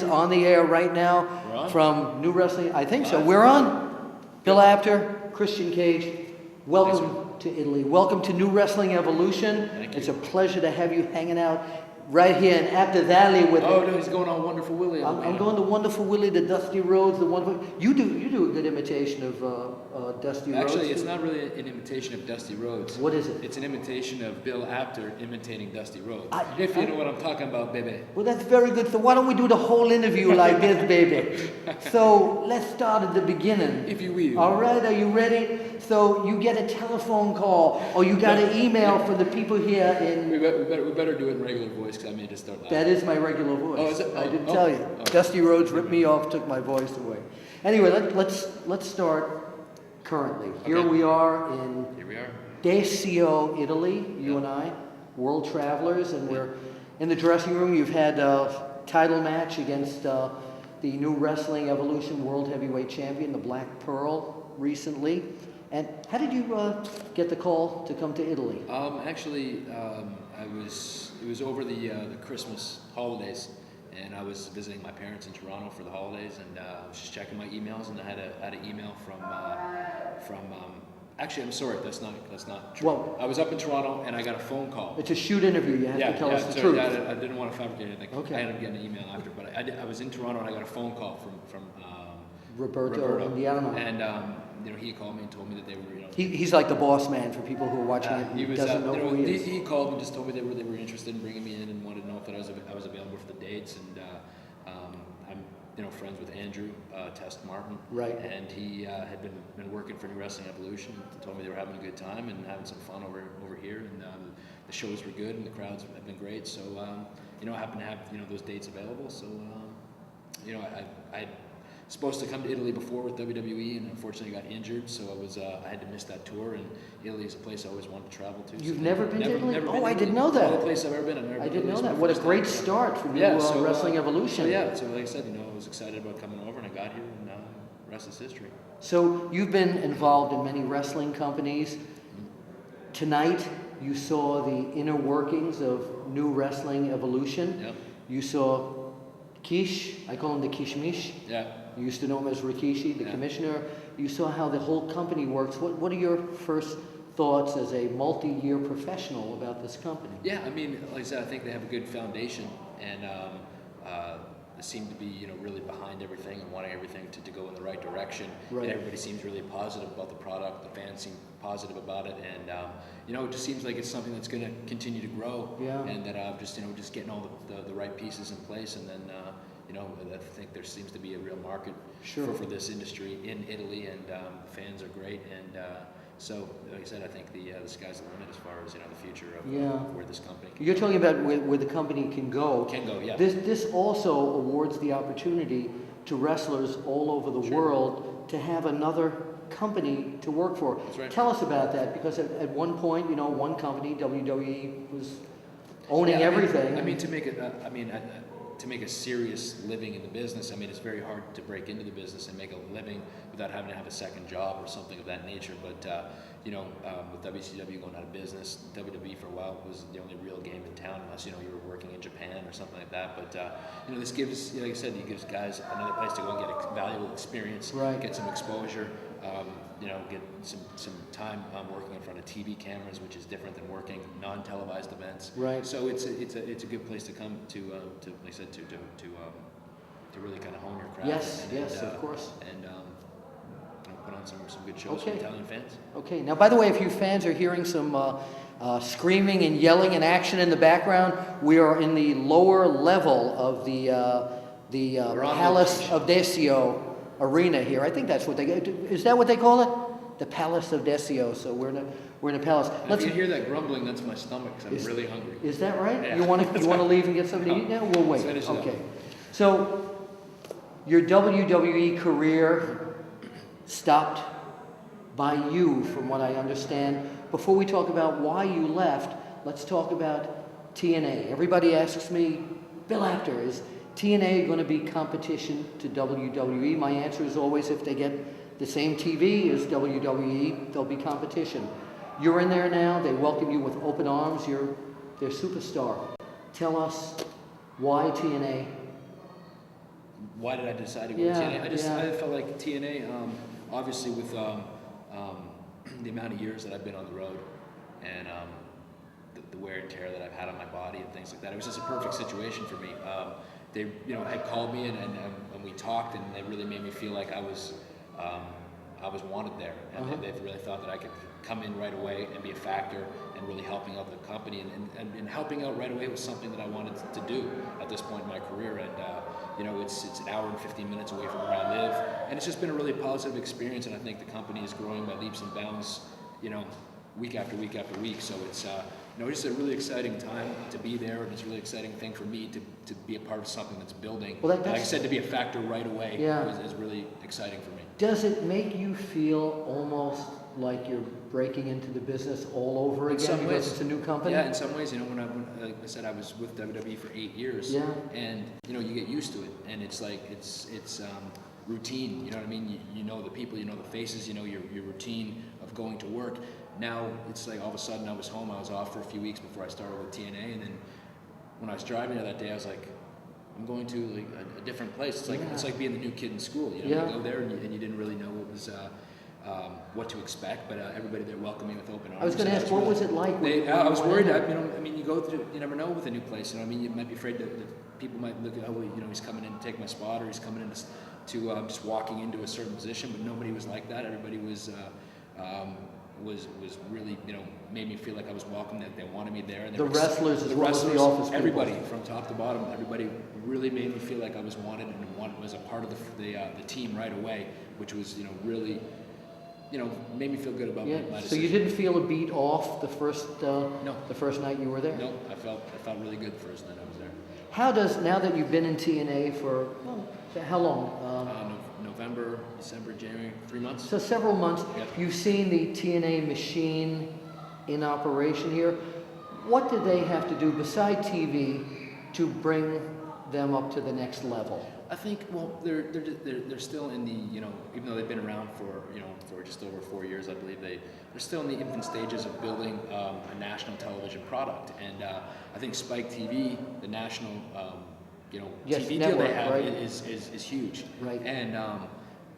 is on the air right now from New Wrestling. I think so. We're on. Bill Apter, Christian Cage. Welcome to Italy. Welcome to New Wrestling Evolution. Thank you. It's a pleasure to have you hanging out right here in Apter Valley with. Oh no, he's going on Wonderful Willie. I'm going to Wonderful Willie, the Dusty Rhodes, the wonderful. You do a good imitation of Dusty Rhodes. Actually, it's not really an imitation of Dusty Rhodes. What is it? It's an imitation of Bill Apter imitating Dusty Rhodes. If you know what I'm talking about, baby. Well, that's very good. So why don't we do the whole interview like this, baby? So let's start at the beginning. If you will. All right, are you ready? So you get a telephone call, or you got an email for the people here in. We better do it in regular voice because I may just start laughing. That is my regular voice. Oh, is it? I didn't tell you. Dusty Rhodes ripped me off, took my voice away. Anyway, let's start currently. Here we are in Desio, Italy. You and I, world travelers, and we're in the dressing room. You've had a title match against the New Wrestling Evolution World Heavyweight Champion, the Black Pearl, recently. And how did you get the call to come to Italy? Actually, it was over the Christmas holidays, and I was visiting my parents in Toronto for the holidays, and I was just checking my emails, and I had an email from. Actually, I'm sorry, that's not true. Well, I was up in Toronto, and I got a phone call. It's a shoot interview. You have to tell us the truth. I didn't want to fabricate anything. Okay. I ended up getting an email after, but I was in Toronto, and I got a phone call from Roberto Indiana. And he called me and told me that they were, He's like the boss man for people who are watching it. He was, doesn't know who he is. He called me and just told me they were interested in bringing me in and wanted to know if I was available for the dates. And I'm friends with Andrew Test Martin. Right. And he had been working for New Wrestling Evolution. He told me they were having a good time and having some fun over here. And the shows were good and the crowds have been great. So I happened to have those dates available. So I supposed to come to Italy before with WWE, and unfortunately got injured, so I had to miss that tour. And Italy is a place I always wanted to travel to. You've never been to Italy? Never I didn't know that. The only place I've ever been. I didn't know that. What a great start for New Wrestling Evolution. So like I said, I was excited about coming over, and I got here, and the rest is history. So you've been involved in many wrestling companies. Tonight, you saw the inner workings of New Wrestling Evolution. Yep. You saw Kish, I call him the Kishmish. Yeah. You used to know him as Rikishi, the commissioner. You saw how the whole company works. What are your first thoughts as a multi-year professional about this company? Yeah, like I said, I think they have a good foundation, and they seem to be, really behind everything and wanting everything to go in the right direction. Right. And everybody seems really positive about the product. The fans seem positive about it, and it just seems like it's something that's going to continue to grow. Yeah. And that just getting all the right pieces in place, and then I think there seems to be a real market for this industry in Italy, and fans are great, and so like I said, I think the sky's the limit as far as the future of where this company can You're go. talking about where the company can go. Can go, yeah. This also awards the opportunity to wrestlers all over the world to have another company to work for. That's right. Tell us about that, because at one point, one company, WWE, was owning everything. To make a serious living in the business, it's very hard to break into the business and make a living without having to have a second job or something of that nature. But with WCW going out of business, WWE for a while was the only real game in town, unless you were working in Japan or something like that. But this gives, like I said, it gives guys another place to go and get valuable experience, get some exposure. Get some time working in front of TV cameras, which is different than working non-televised events. Right. So it's a good place to come to like I said, to really kind of hone your craft. Yes, of course. And put on some good shows for Italian fans. Okay. Now, by the way, if you fans are hearing some screaming and yelling and action in the background, we are in the lower level of the Palace of Desio arena here. I think that's what is that what they call it? The Palace of Desio. So we're in a palace. If you hear that grumbling, that's my stomach, because I'm really hungry. Is that right? Yeah. You want to leave and get something to eat now? We'll wait. Let's finish it up. So your WWE career stopped by you, from what I understand. Before we talk about why you left, let's talk about TNA. Everybody asks me, Bill Apter, is TNA going to be competition to WWE? My answer is always, if they get the same TV as WWE, there'll be competition. You're in there now. They welcome you with open arms. You're their superstar. Tell us why TNA why did I decide to go to TNA? I felt like TNA, obviously with the amount of years that I've been on the road and the wear and tear that I've had on my body and things like that, it was just a perfect situation for me. They had called me and we talked, and they really made me feel like I was wanted there, and they really thought that I could come in right away and be a factor and really helping out the company, and helping out right away was something that I wanted to do at this point in my career. And it's an hour and 15 minutes away from where I live, and it's just been a really positive experience, and I think the company is growing by leaps and bounds, week after week after week. So it's just a really exciting time to be there, and it's a really exciting thing for me to be a part of something that's building. Well, like I said, to be a factor right away is really exciting for me. Does it make you feel almost like you're breaking into the business all over again? In some ways, it's a new company? Yeah, in some ways, when like I said, I was with WWE for 8 years, and you get used to it, and it's like it's routine. You know what I mean? You know the people, you know the faces, you know your routine of going to work. Now it's like all of a sudden I was home. I was off for a few weeks before I started with TNA, and then when I was driving there that day, I was like, I'm going to like a different place. It's like being the new kid in school. You go there and you didn't really know what to expect, but everybody there welcomed me with open arms. I was going to ask, what was it like? I was worried. You go through. You never know with a new place. You might be afraid that people might look at, he's coming in to take my spot, or he's coming in to just walking into a certain position. But nobody was like that. Everybody was really, made me feel like I was welcome, that they wanted me there. And the wrestlers as well as the office people. Everybody from top to bottom, everybody really made me feel like I was wanted and was a part of the team right away, which was, really, made me feel good about my decision. So you didn't feel a beat off the first No. the first night you were there? No, I felt really good the first night I was there. How does, now that you've been in TNA for, how long? November, December, January, 3 months. So several months. Yep. You've seen the TNA machine in operation here. What did they have to do beside TV to bring them up to the next level? I think, they're still in the, even though they've been around for just over 4 years, I believe they're still in the infant stages of building a national television product. And I think Spike TV, the national TV deal they have, right, is huge. Right. And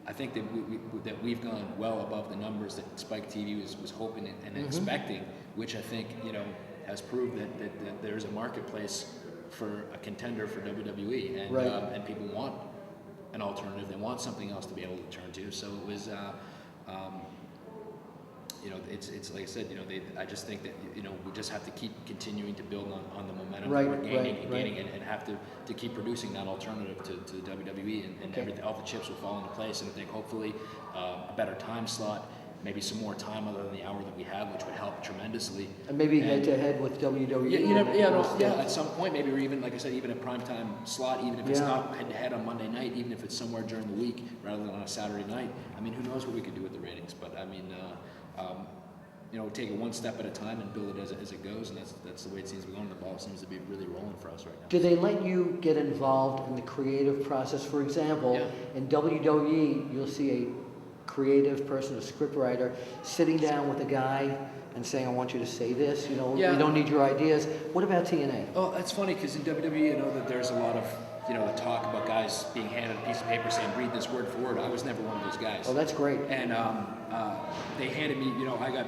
I think that we've gone well above the numbers that Spike TV was hoping and expecting, which I think has proved that there's a marketplace for a contender for WWE, and and people want an alternative. They want something else to be able to turn to. So it was, it's like I said, I just think that we just have to keep continuing to build on the momentum that we're gaining, and have to keep producing that alternative to the WWE, and everything, all the chips will fall into place. And I think hopefully a better time slot, maybe some more time other than the hour that we have, which would help tremendously. And maybe head-to-head with WWE. At some point, maybe, or even, like I said, even a primetime slot, even if it's not head-to-head on Monday night, even if it's somewhere during the week rather than on a Saturday night. Who knows what we could do with the ratings? But take it one step at a time and build it as it goes, and that's the way it seems to be going. The ball seems to be really rolling for us right now. Do they let you get involved in the creative process? For example, in WWE, you'll see a creative person, a scriptwriter, sitting down with a guy and saying, I want you to say this, we don't need your ideas. What about TNA? Oh, that's funny, because in WWE, that there's a lot of, talk about guys being handed a piece of paper saying, read this word for word. I was never one of those guys. Oh, that's great. And they handed me, I got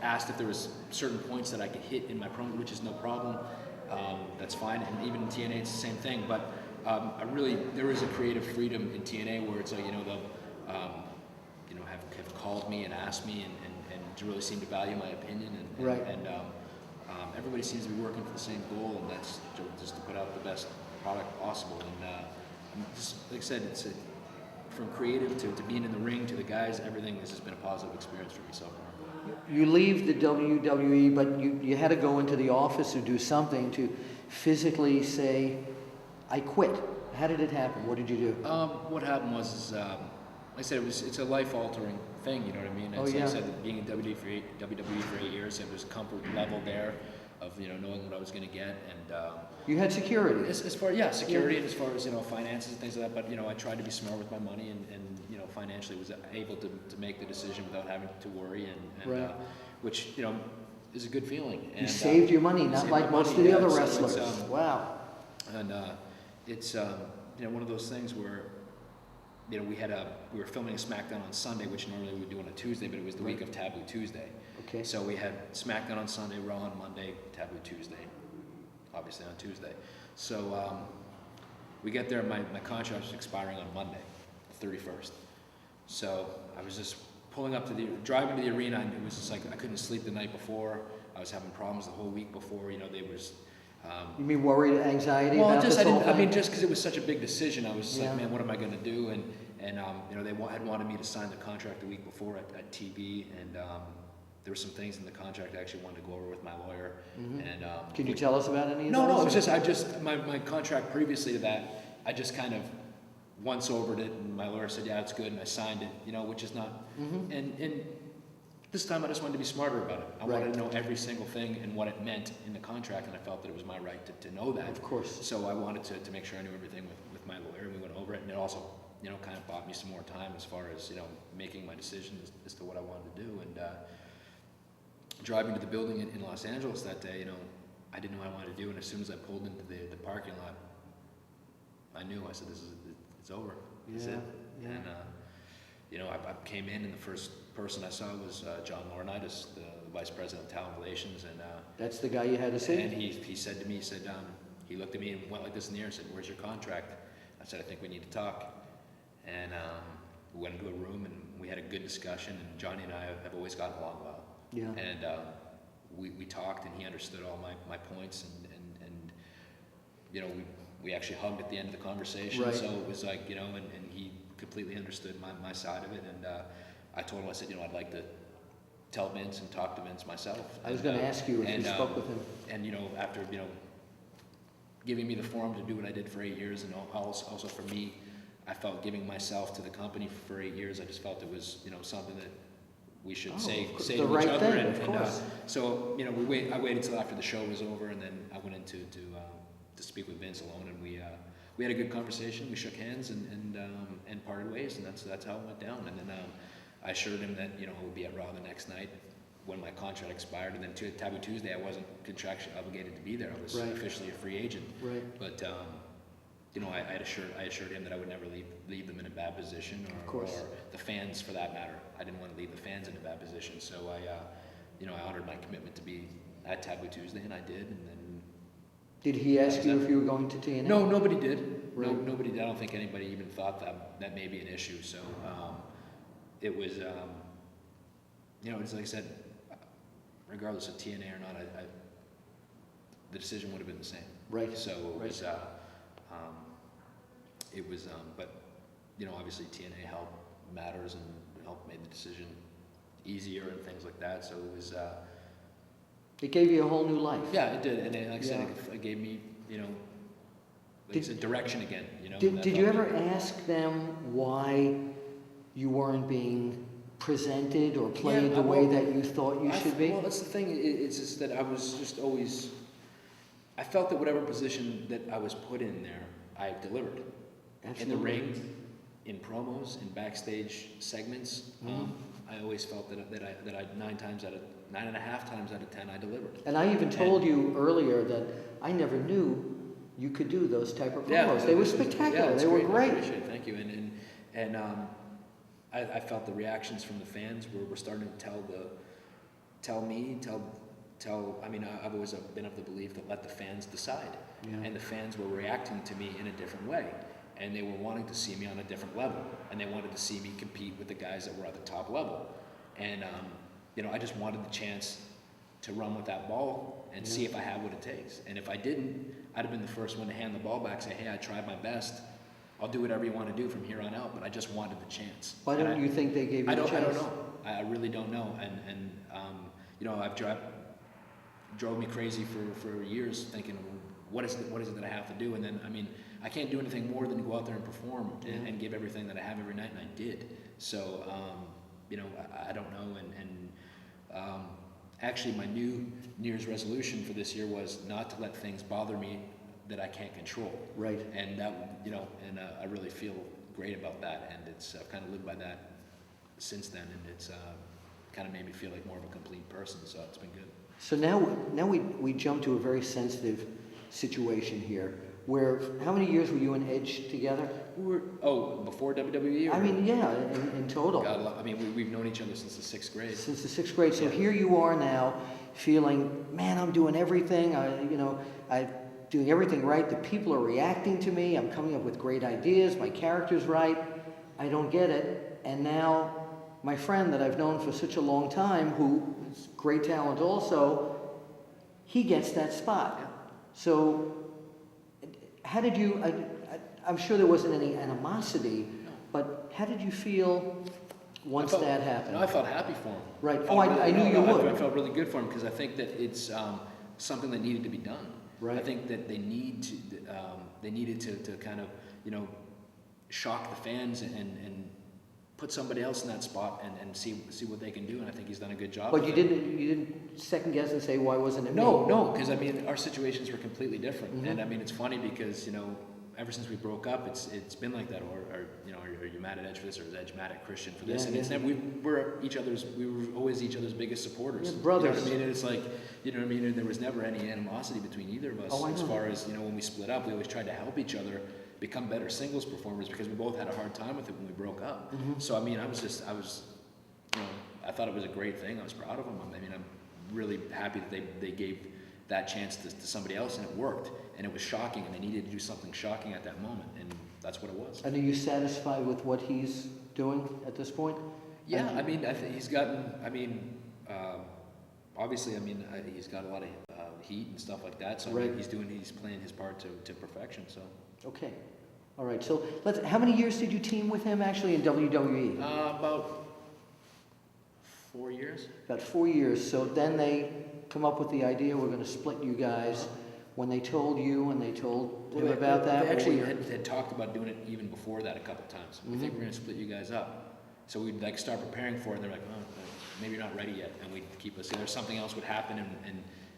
asked if there was certain points that I could hit in my promo, which is no problem. That's fine. And even in TNA, it's the same thing. But there is a creative freedom in TNA where it's like, they'll, have called me and asked me and really seem to value my opinion. And everybody seems to be working for the same goal, and that's just to put out the best product possible. And just, like I said, it's from creative to being in the ring to the guys, everything has just been a positive experience for me so far. You leave the WWE, but you had to go into the office or do something to physically say, I quit. How did it happen? What did you do? What happened was, like I said, it's a life-altering thing, you know what I mean? Like I said, being in WWE for 8 years, it was comfort level there of, knowing what I was going to get. And you had security. As far security, and as far as, finances and things like that, but, I tried to be smart with my money and financially was able to make the decision without having to worry, and which, is a good feeling. And, you saved your money, not like most of the other wrestlers. Wow. And it's one of those things where, we were filming a SmackDown on Sunday, which normally we would do on a Tuesday, but it was the week of Taboo Tuesday. Okay. So we had SmackDown on Sunday, Raw on Monday, Taboo Tuesday, obviously on Tuesday. So we get there, my contract was expiring on Monday, the 31st. So I was just driving to the arena, and it was just like I couldn't sleep the night before. I was having problems the whole week before. They was. You mean worried, anxiety Well, about just this whole thing? just because it was such a big decision, I was just Yeah. like, man, what am I going to do? And they had wanted me to sign the contract the week before at TV, and there were some things in the contract I actually wanted to go over with my lawyer. Mm-hmm. And can you tell us about any of no, those? it was just my contract previously to that. I just kind of once overed it, and my lawyer said, yeah, it's good, and I signed it. Which is not. Mm-hmm. And this time I just wanted to be smarter about it. I Right. wanted to know every single thing and what it meant in the contract, and I felt that it was my right to know that. Of course. So I wanted to make sure I knew everything with my lawyer, and we went over it, and it also, kind of bought me some more time as far as, making my decision as to what I wanted to do. And driving to the building in Los Angeles that day, I didn't know what I wanted to do, and as soon as I pulled into the parking lot, I knew. I said, it's over. That's Yeah, it. yeah. And, I came in, and the first person I saw was John Laurinaitis, the Vice President of Talent Relations, and That's the guy you had to see? and he said to me, he looked at me and went like this in the air and said, "Where's your contract?" I said, "I think we need to talk." And we went into a room, and we had a good discussion, and Johnny and I have always gotten along well. Yeah. And we talked, and he understood all my points, and we actually hugged at the end of the conversation. Right. So it was like, and he completely understood my side of it. And I told him, I said, I'd like to tell Vince and talk to Vince myself. I was going to ask you if you spoke with him. And, after, giving me the forum to do what I did for 8 years, and also for me, I felt giving myself to the company for 8 years, I just felt it was, something that we should say the to each right other. thing, of course. So, I waited till after the show was over, and then I went in to speak with Vince alone, and we had a good conversation. We shook hands and parted ways, and that's how it went down. And then I assured him that it would be at Raw the next night when my contract expired, and then Taboo Tuesday I wasn't contractually obligated to be there. I was Right. officially a free agent. Right. But I assured him that I would never leave them in a bad position, or the fans for that matter. I didn't want to leave the fans in a bad position, so I honored my commitment to be at Taboo Tuesday, and I did. And then Did he ask you if you were going to TNA? no, nobody did. No, Right. nobody did. I don't think anybody even thought that may be an issue. So it was, it's like I said, regardless of TNA or not, the decision would have been the same. Right. So it was, but obviously TNA help matters and helped make the decision easier and things like that. So it was. It gave you a whole new life. Yeah, it did, and like I said, Yeah. it gave me, like I said, direction again. Did you ever ask them why you weren't being presented or played the way that you thought you should be? Well, that's the thing. It's just that I was just always. I felt that whatever position that I was put in there, I delivered. Absolutely. In the ring, in promos, in backstage segments. Mhm. I always felt that I 9.5 times out of 10 I delivered. And I even told you earlier that I never knew you could do those type of promos. They were spectacular. They were great. I appreciate it. Thank you. And I felt the reactions from the fans were starting to tell me. I mean, I've always been of the belief that let the fans decide. Yeah. And the fans were reacting to me in a different way. And they were wanting to see me on a different level. And they wanted to see me compete with the guys that were at the top level. And, I just wanted the chance to run with that ball and see if I had what it takes. And if I didn't, I'd have been the first one to hand the ball back, say, hey, I tried my best. I'll do whatever you want to do from here on out, but I just wanted the chance. Why don't you think they gave you the chance? I don't know. I really don't know. And I've drove me crazy for years thinking, what is it that I have to do? And then, I mean, I can't do anything more than go out there and perform and give everything that I have every night, and I did. So, I don't know. Actually, my New Year's resolution for this year was not to let things bother me that I can't control. Right. And that, I really feel great about that. And I've kind of lived by that since then. And it's kind of made me feel like more of a complete person. So it's been good. So now we jump to a very sensitive situation here. where, how many years were you and Edge together? Before WWE? Or? I mean, yeah, in total. God, I mean, we've known each other since the 6th grade. Since the 6th grade. So Yeah. here you are now, feeling, man, I'm doing everything. I'm doing everything right. The people are reacting to me. I'm coming up with great ideas. My character's right. I don't get it. And now my friend that I've known for such a long time, who is great talent also, he gets that spot. Yeah. So how did you, I'm sure there wasn't any animosity, but how did you feel once that happened? No, I felt happy for him. Right. Oh, I knew you would. I felt really good for him because I think that it's something that needed to be done. Right. I think that they needed to kind of, shock the fans and put somebody else in that spot and see what they can do. And I think he's done a good job. But you didn't second guess and say, why wasn't it me? No, because I mean our situations were completely different. Mm-hmm. And I mean it's funny because ever since we broke up, it's been like that. Or are you mad at Edge for this, or is Edge mad at Christian for this? Yeah, and it's never, we were always each other's biggest supporters. Yeah, brothers. You know what I mean? And it's like, and there was never any animosity between either of us. Oh, I as know. far as when we split up, we always tried to help each other become better singles performers because we both had a hard time with it when we broke up. Mm-hmm. So I mean, I thought it was a great thing. I was proud of them. I mean, I'm really happy that they gave that chance to somebody else, and it worked. And it was shocking, and they needed to do something shocking at that moment, and that's what it was. And are you satisfied with what he's doing at this point? Yeah, I mean, I think he's gotten. I mean, obviously, he's got a lot of heat and stuff like that. So I Right. mean, he's playing his part to perfection. So Okay. All right. So how many years did you team with him actually in WWE? about 4 years. About 4 years. So then they come up with the idea, we're going to split you guys. When they told you and they told him about that? They what actually were your- had talked about doing it even before that a couple times. We think we're going to split you guys up. So we'd like start preparing for it, and they're like, oh, maybe you're not ready yet. And we'd keep us, either something else would happen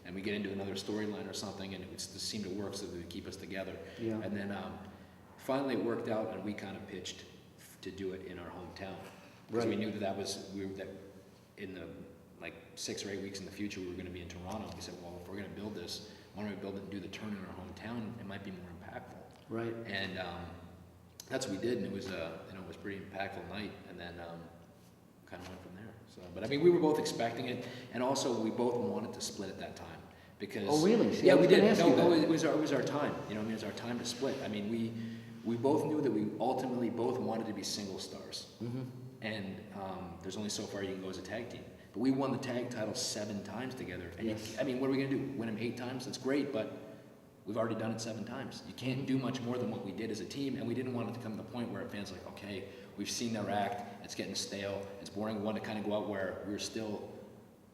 and we get into another storyline or something, and it would just seem to work, so they would keep us together. Yeah. And then finally it worked out, and we kind of pitched to do it in our hometown. Because we Right. knew that in the 6 or 8 weeks in the future we were going to be in Toronto. We said, well, if we're going to build this, why don't we build it and do the turn in our hometown? It might be more impactful. Right. And that's what we did, and it was it was a pretty impactful night. And then kind of went from there. So, but I mean, we were both expecting it, and also we both wanted to split at that time because. Oh, really? See, yeah, I was we did. gonna ask you No, that. it was our time. It was our time to split. I mean, we both knew that we ultimately both wanted to be single stars, and there's only so far you can go as a tag team. But we won the tag title 7 times together. And Yes. what are we gonna do? Win them 8 times? That's great, but we've already done it 7 times. You can't do much more than what we did as a team, and we didn't want it to come to the point where fans like, okay, we've seen their act, it's getting stale, it's boring. We want to kind of go out where we were still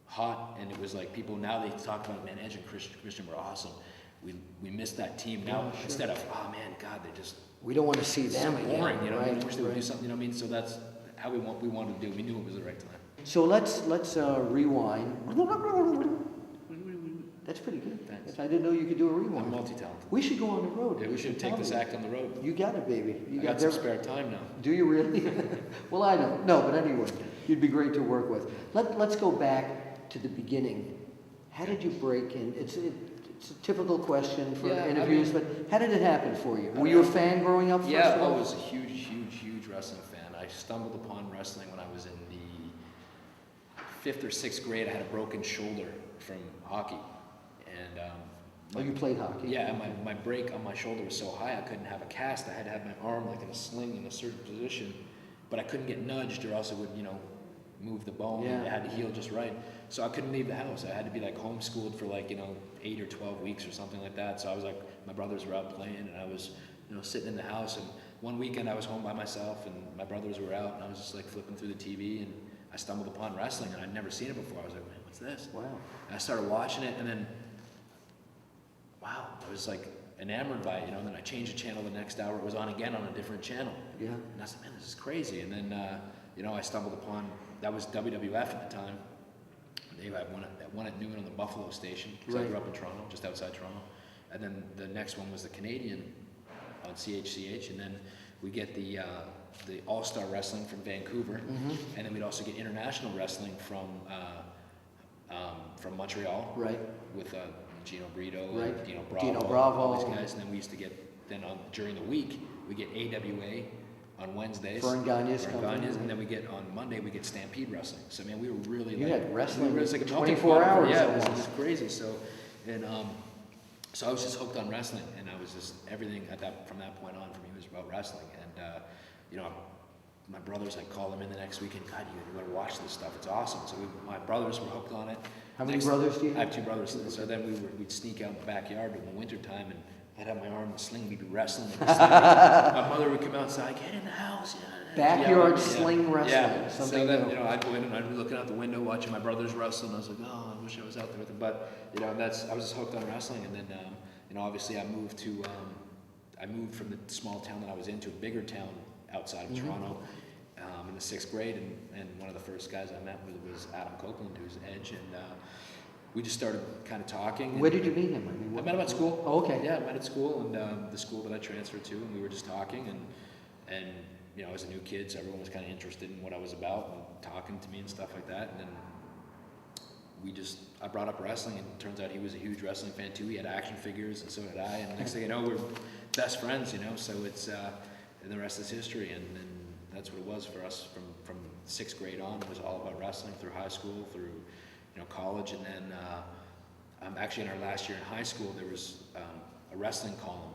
hot, and it was like people now they talk about, man, Edge and Christian were awesome. We missed that team now. Yeah, sure. Instead of, oh man, God, they're just We don't want to see them so again. boring. Right, I wish they would do right. something. So that's how we wanted to do. We knew it was the right time. So let's rewind. That's pretty good. Thanks. I didn't know you could do a I'm rewind. multi-talented. We should go on the road. Yeah, we should take this act on the road. You got it, baby. You I got some every- spare time now. Do you really? Well, I don't. No, but anyway, you'd be great to work with. Let's go back to the beginning. How did you break in? It's a typical question for Yeah, I interviews, mean- but how did it happen for you? Were you a fan growing up? First Yeah, of I all? was a huge wrestling fan. I stumbled upon wrestling when I was in the 5th or 6th grade. I had a broken shoulder from hockey, and Oh, you played hockey? yeah, and my break on my shoulder was so high I couldn't have a cast. I had to have my arm like in a sling in a certain position, but I couldn't get nudged or else it would move the bone. Yeah. It had to heal just right. So I couldn't leave the house. I had to be like homeschooled for 8 or 12 weeks or something like that. So I was like, my brothers were out playing, and I was sitting in the house. And one weekend I was home by myself, and my brothers were out, and I was just like flipping through the TV, and I stumbled upon wrestling, and I'd never seen it before. I was like, man, what's this? Wow. And I started watching it, and then, wow, I was like enamored by it, and then I changed the channel the next hour. It was on again on a different channel. Yeah. And I said, man, this is crazy. And then, I stumbled upon, that was WWF at the time. They had one at noon on the Buffalo station, because I Right. grew up in Toronto, just outside Toronto. And then the next one was the Canadian on CHCH, and then we get the All-Star Wrestling from Vancouver, and then we'd also get international wrestling from Montreal, Right. with Gino Brito, Right. and Dino Bravo, Dino Bravo. all these guys, and then we used to get, during the week, we get AWA on Wednesdays. Fern Gagne's Fern company. Gagne's, and then we get, on Monday, we get Stampede Wrestling. So, man, we were really You like... had wrestling it was like a melting 24 pot. hours Yeah, almost. it was crazy. So, and so I was just hooked on wrestling, and I was just, everything from that point on for me was about wrestling. And, my brothers, I'd call them in the next weekend, God, you gotta watch this stuff, it's awesome. So my brothers were hooked on it. How many brothers do you have? I have two brothers. So then we'd sneak out in the backyard in the wintertime, and I'd have my arm in a sling, we'd be wrestling. My mother would come outside, get in the house. Backyard Yeah. sling wrestling. Yeah. Something So then, new. I'd go in and I'd be looking out the window watching my brothers wrestle, and I was like, oh, I wish I was out there with them. But, I was just hooked on wrestling. And then, obviously I moved from the small town that I was in to a bigger town outside of Toronto in the 6th grade. And one of the first guys I met with was Adam Copeland, who's Edge. And we just started kind of talking. Where did you meet him? I met him at school. Oh, okay. Yeah, I met at school, and the school that I transferred to, and we were just talking, and I was a new kid, so everyone was kind of interested in what I was about and talking to me and stuff like that. And then I brought up wrestling, and it turns out he was a huge wrestling fan too. He had action figures, and so did I. And next thing you know, we're best friends, So it's and the rest is history. And that's what it was for us from 6th grade on. It was all about wrestling through high school, through college, and then actually in our last year in high school, there was a wrestling column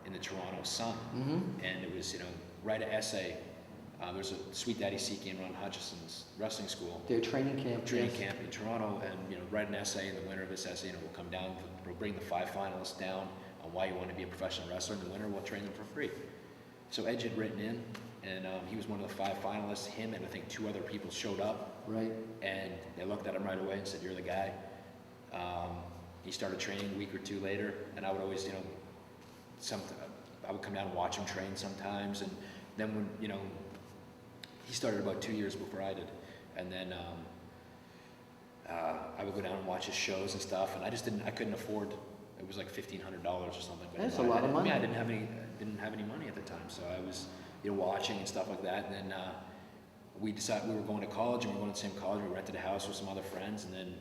in the Toronto Sun, and it was write an essay. There's a Sweet Daddy Siki and Ron Hutchison's wrestling school. Their training camp. Training yes. camp in Toronto, and write an essay, and the winner of this essay, will come down. We'll bring the 5 finalists down on why you want to be a professional wrestler, and the winner will train them for free. So Edge had written in, and he was one of the 5 finalists. Him and I think 2 other people showed up. Right. And they looked at him right away and said, "You're the guy." He started training a week or 2 later, and I would always, I would come down and watch him train sometimes. And then when, he started about 2 years before I did, and then I would go down and watch his shows and stuff. And I couldn't afford. It was like $1,500 or something. But That's a lot of money. I didn't have any money at the time, so I was, watching and stuff like that. And then we decided we were going to college, and we were going to the same college. We rented a house with some other friends, and then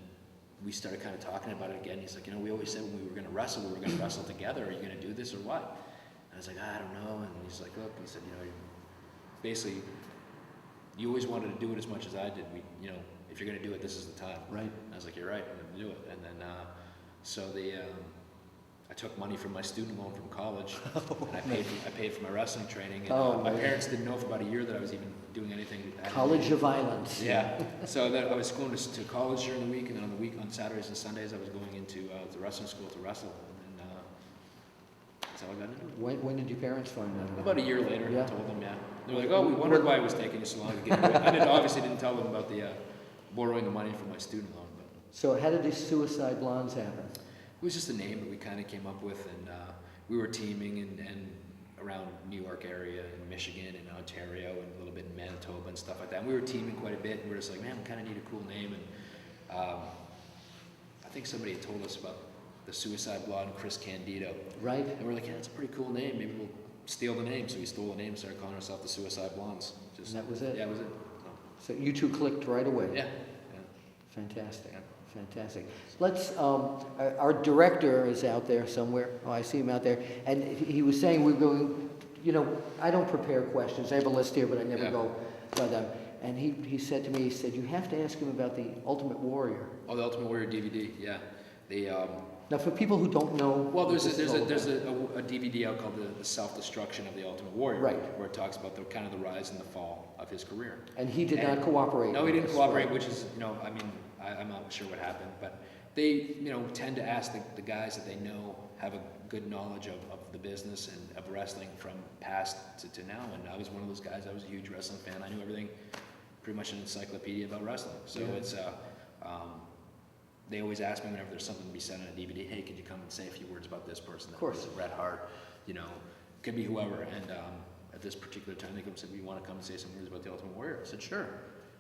we started kind of talking about it again. He's like, we always said when we were going to wrestle, we were going to wrestle together. Are you going to do this or what? And I was like, I don't know. And he's like, look, he said, basically, you always wanted to do it as much as I did. If you're going to do it, this is the time. Right. And I was like, you're right, I'm going to do it. And then, I took money from my student loan from college, and I paid for my wrestling training. And my parents didn't know for about a year that I was even doing anything. College of Violence. Yeah. So I was going to college during the week, and then on Saturdays and Sundays, I was going into the wrestling school to wrestle. And then that's how I got into it. When did your parents find out? About a year later, Yeah. I told them, yeah. They were like, oh, we wondered why it was taking you so long to get into it. I obviously didn't tell them about the borrowing the money from my student loan. But So how did these Suicide Blondes happen? it was just a name that we kind of came up with, and we were teaming and around New York area and Michigan and Ontario and a little bit in Manitoba and stuff like that. And we were teaming quite a bit, and we were just like, man, we kind of need a cool name. And I think somebody had told us about the Suicide Blonde Chris Candido. Right. And we're like, yeah, that's a pretty cool name. Maybe we'll steal the name. So we stole the name and started calling ourselves the Suicide Blondes. And that was it? Yeah, that was it. So you two clicked right away? Yeah. Fantastic. Fantastic. Let's, our director is out there somewhere. Oh, I see him out there. And he was saying we're going, I don't prepare questions. I have a list here, but I never go by them. And he said to me, he said, you have to ask him about the Ultimate Warrior. Oh, the Ultimate Warrior DVD, yeah. Now, for people who don't know... Well, there's a DVD out called The Self-Destruction of the Ultimate Warrior. Right. Where it talks about the rise and the fall of his career. And he did not cooperate. No, he didn't cooperate, right? which is, I'm not sure what happened, but they, tend to ask the guys that they know have a good knowledge of the business and of wrestling from past to now. And I was one of those guys. I was a huge wrestling fan. I knew everything, pretty much an encyclopedia about wrestling. So it's, they always ask me whenever there's something to be said on a DVD, hey, could you come and say a few words about this person? Of course. Bret Hart, could be whoever. And at this particular time, they said, we want to come and say some words about the Ultimate Warrior. I said, sure.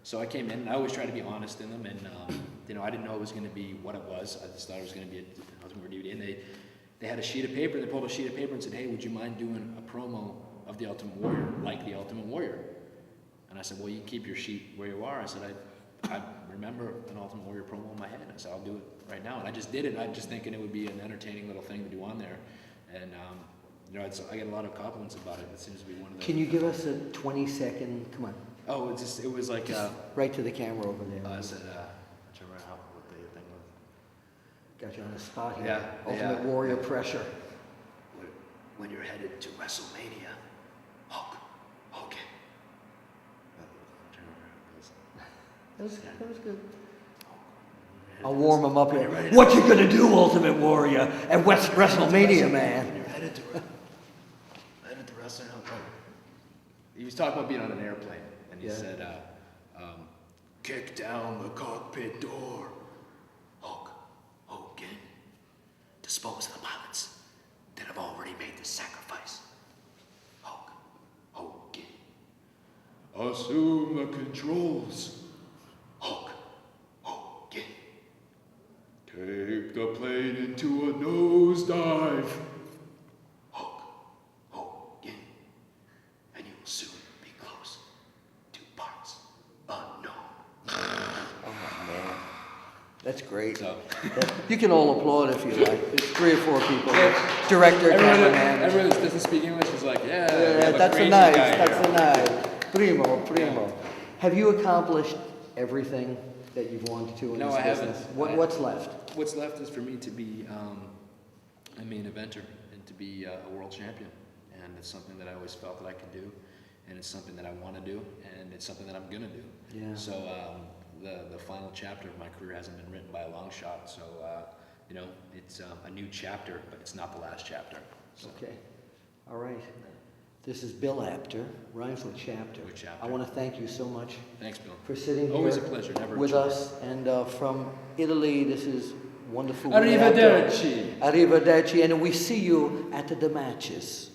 So I came in, and I always try to be honest in them, and I didn't know it was going to be what it was. I just thought it was going to be a Ultimate Warrior DVD, and they had a sheet of paper. They pulled a sheet of paper and said, hey, would you mind doing a promo of the Ultimate Warrior, like the Ultimate Warrior? And I said, well, you keep your sheet where you are. I said, remember an Ultimate Warrior promo in my head. I said, I'll do it right now. And I just did it. I just thinking it would be an entertaining little thing to do on there. And, you know, I get a lot of compliments about it. It seems to be one of the... Can you give us a 20-second, come on, Oh, it was like... right to the camera over there. I said, I don't remember what the thing was. Got you on the spot here. Yeah, Ultimate Warrior pressure. When you're headed to WrestleMania, Hogan. That was good. I'll warm him up here. What you gonna do, Ultimate Warrior, at WrestleMania, man? You're headed to wrestling. He was talking about being on an airplane, and he said, "Kick down the cockpit door, Hogan. Dispose of the pilots that have already made the sacrifice, Hogan. Assume the controls, Hogan. Take the plane into a nosedive, Hogan. And you will soon be close to parts unknown." Oh, man. That's great. So, You can all applaud if you like. There's 3 or 4 people. Director, cameraman. everyone that doesn't speak English is like, yeah, That's a nice. That's a nice. Primo. Have you accomplished everything that you've wanted to in No, this I haven't. business? What's left? What's left is for me to be a main eventer and to be a world champion. And it's something that I always felt that I could do. And it's something that I want to do. And it's something that I'm going to do. Yeah. So the final chapter of my career hasn't been written by a long shot. So, you know, it's a new chapter, but it's not the last chapter. So. Okay. All right. This is Bill Apter, rhymes with chapter. With chapter. I want to thank you so much Thanks, Bill. for sitting Always here a pleasure. Never a with chore. us. And from Italy, this is wonderful. Arrivederci. Arrivederci. And we see you at the matches.